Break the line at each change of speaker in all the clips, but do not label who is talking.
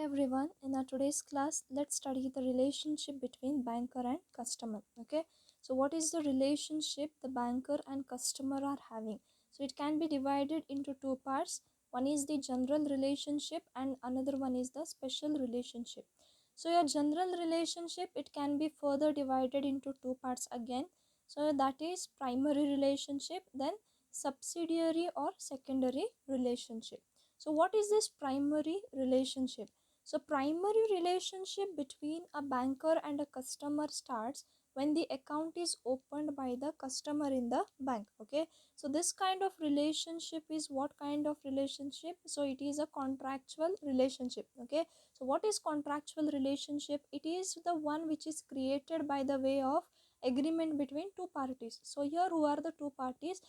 everyone, in our today's class, let's study the relationship between banker and customer. Okay, so what is the relationship the banker and customer are having? So it can be divided into two parts. One is the general relationship, and another one is the special relationship. So your general relationship, it can be further divided into two parts again. So that is primary relationship, then subsidiary or secondary relationship. So what is this primary relationship? So primary relationship between a banker and a customer starts when the account is opened by the customer in the bank. Okay, so this kind of relationship is what kind of relationship? So it is a contractual relationship. Okay, so what is contractual relationship? It is the one which is created by the way of agreement between two parties. So here, who are the two parties?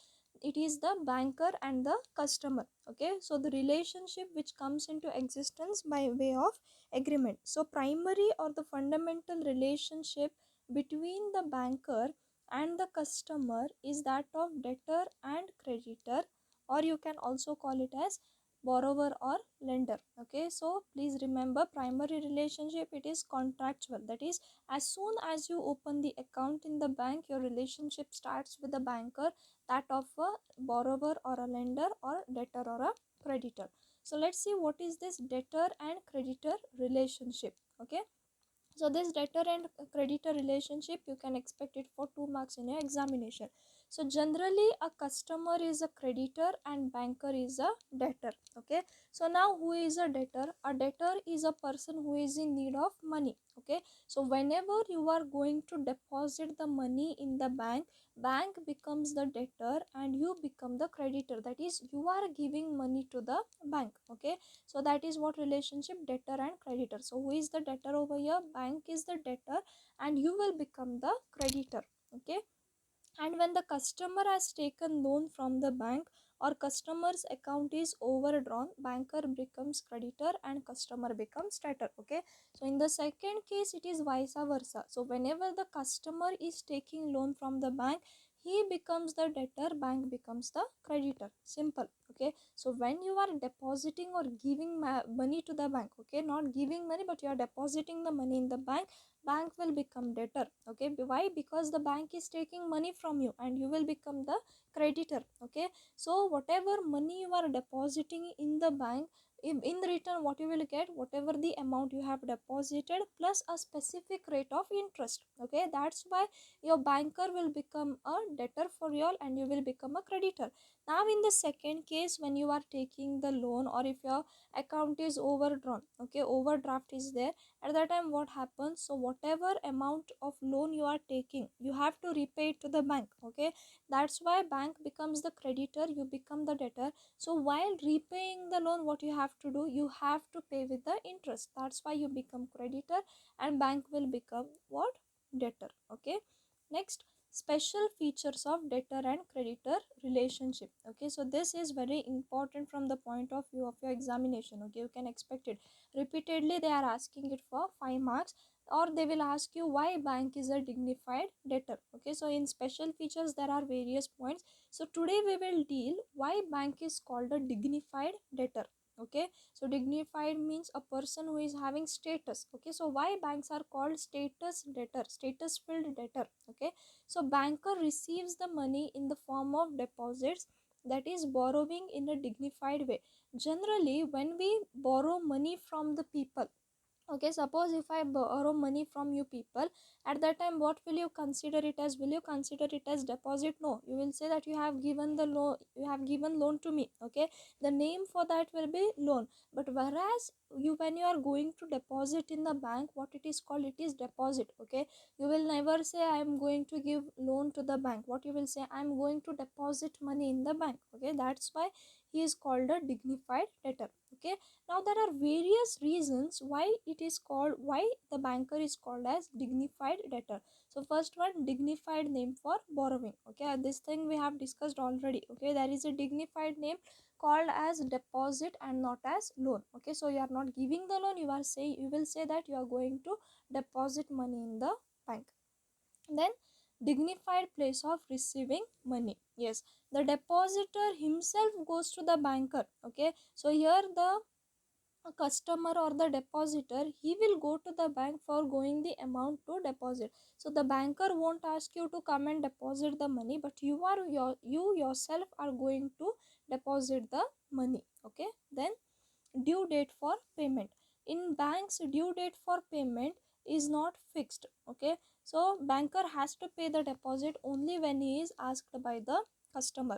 It is the banker and the customer. Okay, so the relationship which comes into existence by way of agreement. So primary or the fundamental relationship between the banker and the customer is that of debtor and creditor, or you can also call it as borrower or lender. Okay, so please remember, primary relationship, it is contractual. That is, as soon as you open the account in the bank, your relationship starts with the banker, that of a borrower or a lender or debtor or a creditor. So let's see what is this debtor and creditor relationship. Okay, so this debtor and creditor relationship, you can expect it for 2 marks in your examination. So generally a customer is a creditor and banker is a debtor. Okay, so now who is a debtor? A debtor is a person who is in need of money. Okay, so whenever you are going to deposit the money in the bank becomes the debtor and you become the creditor. That is, you are giving money to the bank. Okay, so that is what relationship, debtor and creditor. So who is the debtor over here? Bank is the debtor and you will become the creditor. Okay, and when the customer has taken loan from the bank or customer's account is overdrawn, banker becomes creditor and customer becomes debtor. Okay, so in the second case it is vice versa. So whenever the customer is taking loan from the bank, he becomes the debtor, bank becomes the creditor. Simple. Okay, so when you are depositing or giving money to the bank, okay, not giving money but you are depositing the money in the bank will become debtor. Okay, why? Because the bank is taking money from you and you will become the creditor. Okay, so whatever money you are depositing in the bank, in return what you will get, whatever the amount you have deposited plus a specific rate of interest. Okay, that's why your banker will become a debtor for you all and you will become a creditor. Now in the second case, when you are taking the loan or if your account is overdrawn, okay, overdraft is there, at that time what happens? So whatever amount of loan you are taking, you have to repay it to the bank. Okay, that's why bank becomes the creditor, you become the debtor. So while repaying the loan, what you have to do? You have to pay with the interest. That's why you become creditor and bank will become what? Debtor. Okay, next, special features of debtor and creditor relationship. Okay, so this is very important from the point of view of your examination. Okay, you can expect it repeatedly. They are asking it for 5 marks, or they will ask you why bank is a dignified debtor. Okay, so in special features there are various points. So today we will deal why bank is called a dignified debtor. Okay, so dignified means a person who is having status. Okay, so why banks are called status debtor, status filled debtor. Okay, so banker receives the money in the form of deposits, that is borrowing in a dignified way. Generally when we borrow money from the people, okay, suppose if I borrow money from you people, at that time what will you consider it as? Will you consider it as deposit? No, you will say that you have given the loan, you have given loan to me. Okay, the name for that will be loan. But whereas you, when you are going to deposit in the bank, what it is called? It is deposit. Okay, you will never say I am going to give loan to the bank. What you will say? I am going to deposit money in the bank. Okay, that's why he is called a dignified debtor. Okay, now there are various reasons why it is called, why the banker is called as dignified debtor. So first one, dignified name for borrowing. Okay, this thing we have discussed already. Okay, there is a dignified name called as deposit and not as loan. Okay, so you are not giving the loan, you are saying, you will say that you are going to deposit money in the bank. Then dignified place of receiving money. Yes, the depositor himself goes to the banker. Okay, so here the a customer or the depositor, he will go to the bank for going the amount to deposit. So the banker won't ask you to come and deposit the money, but you yourself are going to deposit the money. Okay, then due date for payment. In banks, due date for payment is not fixed. Okay, so banker has to pay the deposit only when he is asked by the customer.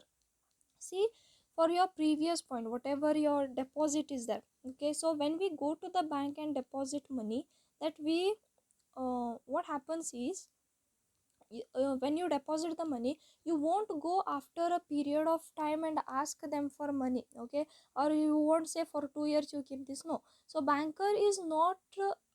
See, for your previous point, whatever your deposit is there, okay, so when we go to the bank and deposit money, that we what happens is, when you deposit the money, you won't go after a period of time and ask them for money. Okay, or you won't say for 2 years you keep this. No, so banker is not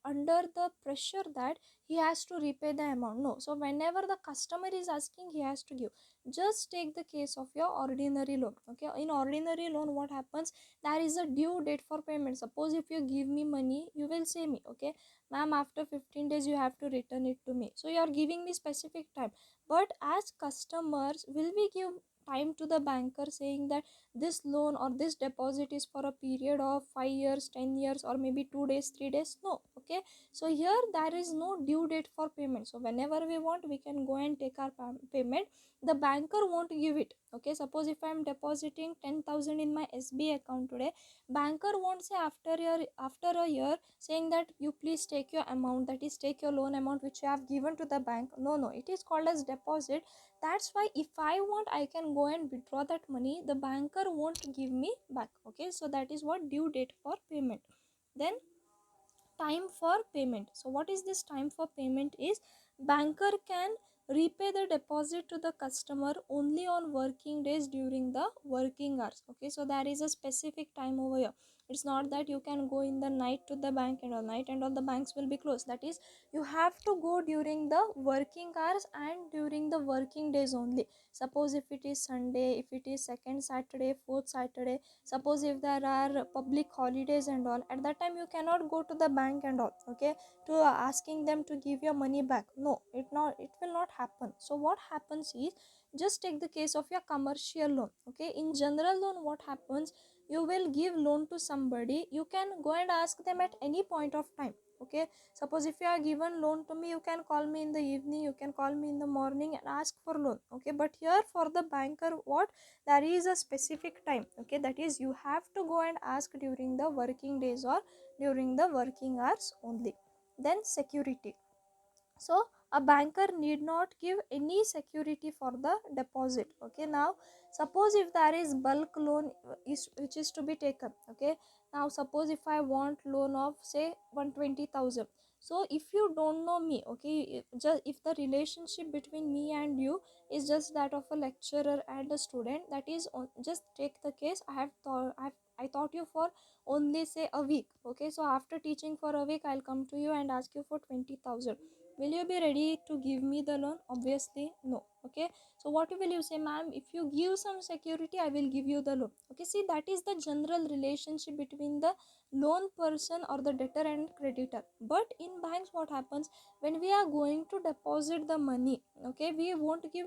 under the pressure that he has to repay the amount. No, so whenever the customer is asking, he has to give. Just take the case of your ordinary loan. Okay, in ordinary loan, what happens, there is a due date for payment. Suppose if you give me money, you will say me, okay, ma'am, after 15 days you have to return it to me. So you are giving me specific time. But as customers, will we give time to the banker saying that this loan or this deposit is for a period of 5 years, 10 years, or maybe 2 days, 3 days? No. Okay, so here there is no due date for payment. So whenever we want, we can go and take our payment. The banker won't give it. Okay, suppose if I am depositing 10,000 in my SBI account today, banker won't say after a year saying that you please take your amount, that is take your loan amount which you have given to the bank. No, no, it is called as deposit. That's why if I want, I can go and withdraw that money. The banker won't give me back. Okay, so that is what due date for payment. Then time for payment. So what is this time for payment is, banker can repay the deposit to the customer only on working days during the working hours. Okay, so there is a specific time over here. It's not that you can go in the night to the bank and all night and all the banks will be closed. That is, you have to go during the working hours and during the working days only. Suppose if it is Sunday, if it is second Saturday, fourth Saturday, suppose if there are public holidays and all, at that time you cannot go to the bank and all, okay, to asking them to give your money back. No, it will not happen. So what happens is, just take the case of your commercial loan. Okay, in general loan, what happens, you will give loan to somebody, you can go and ask them at any point of time. Okay, suppose if you are given loan to me, you can call me in the evening, you can call me in the morning and ask for loan. Okay, but here for the banker, what, there is a specific time. Okay, that is, you have to go and ask during the working days or during the working hours only. Then security. So a banker need not give any security for the deposit. Okay, now suppose if there is bulk loan which is to be taken. Okay, now suppose if I want loan of say 120,000. So if you don't know me, okay, just if the relationship between me and you is just that of a lecturer and a student, that is just take the case, I taught you for only say a week. Okay, so after teaching for a week, I'll come to you and ask you for 20,000. Will you be ready to give me the loan? Obviously no. Okay, so what will you say, ma'am, if you give some security, I will give you the loan. Okay, see, that is the general relationship between the loan person or the debtor and creditor. But in banks, what happens, when we are going to deposit the money, okay, we won't give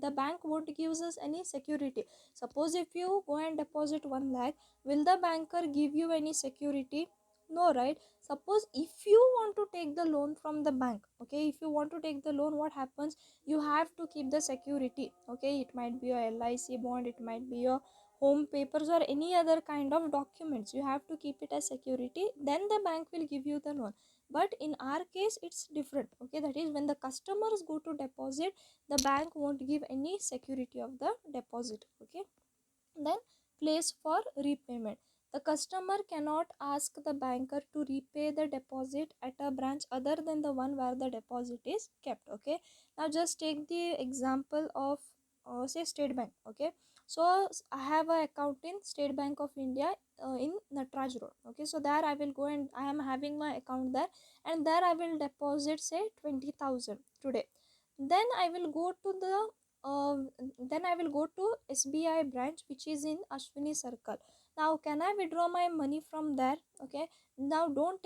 the bank won't give us any security. Suppose if you go and deposit 1 lakh, will the banker give you any security? No, right? Suppose if you want to take the loan from the bank, okay, if you want to take the loan, what happens, you have to keep the security. Okay, it might be your LIC bond, it might be your home papers or any other kind of documents, you have to keep it as security, then the bank will give you the loan. But in our case, it's different. Okay, that is, when the customers go to deposit, the bank won't give any security of the deposit. Okay, then place for repayment. The customer cannot ask the banker to repay the deposit at a branch other than the one where the deposit is kept. Okay, now just take the example of say State Bank. Okay, so I have an account in State Bank of India in Natraj Road. Okay, so there I will go and I am having my account there, and there I will deposit say 20,000 today. Then I will go to the uh, then I will go to SBI branch which is in Ashwini Circle. Now can I withdraw my money from there? Okay, now don't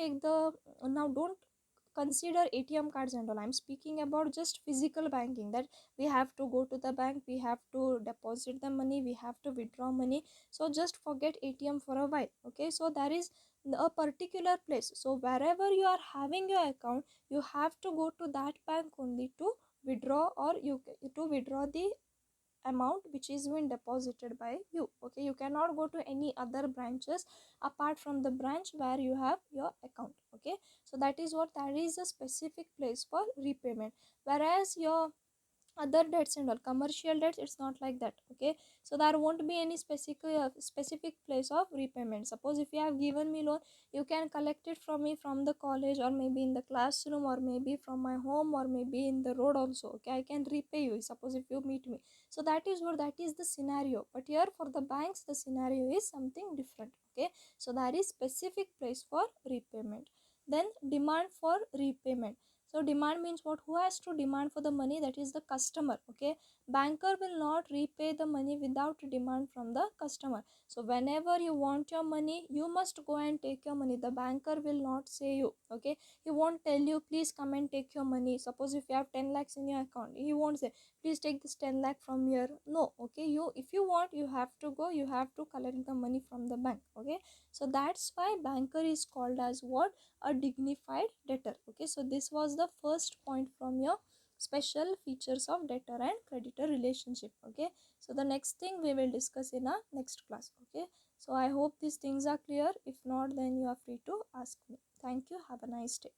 consider ATM cards and all. I'm speaking about just physical banking, that we have to go to the bank, we have to deposit the money, we have to withdraw money. So just forget ATM for a while. Okay, so there is a particular place, so wherever you are having your account, you have to go to that bank only to withdraw, or you to withdraw the amount which is been deposited by you. Okay, you cannot go to any other branches apart from the branch where you have your account. Okay, so that is what, that is a specific place for repayment. Whereas your other debts and all commercial debts, it's not like that. Okay, so there won't be any specific place of repayment. Suppose if you have given me loan, you can collect it from me from the college, or maybe in the classroom, or maybe from my home, or maybe in the road also. Okay, I can repay you, suppose if you meet me. So that is what, that is the scenario. But here for the banks, the scenario is something different. Okay, so there is specific place for repayment. Then demand for repayment. So demand means what, who has to demand for the money, that is the customer. Okay, banker will not repay the money without demand from the customer. So whenever you want your money, you must go and take your money. The banker will not say you. Okay, he won't tell you please come and take your money. Suppose if you have 10 lakhs in your account, he won't say please take this 10 lakh from here. No. Okay, you, if you want, you have to go, you have to collect the money from the bank. Okay, so that's why banker is called as what, a dignified debtor. Okay, so this was the first point from your special features of debtor and creditor relationship. Okay, so the next thing we will discuss in our next class. Okay, so I hope these things are clear. If not, then you are free to ask me. Thank you, have a nice day.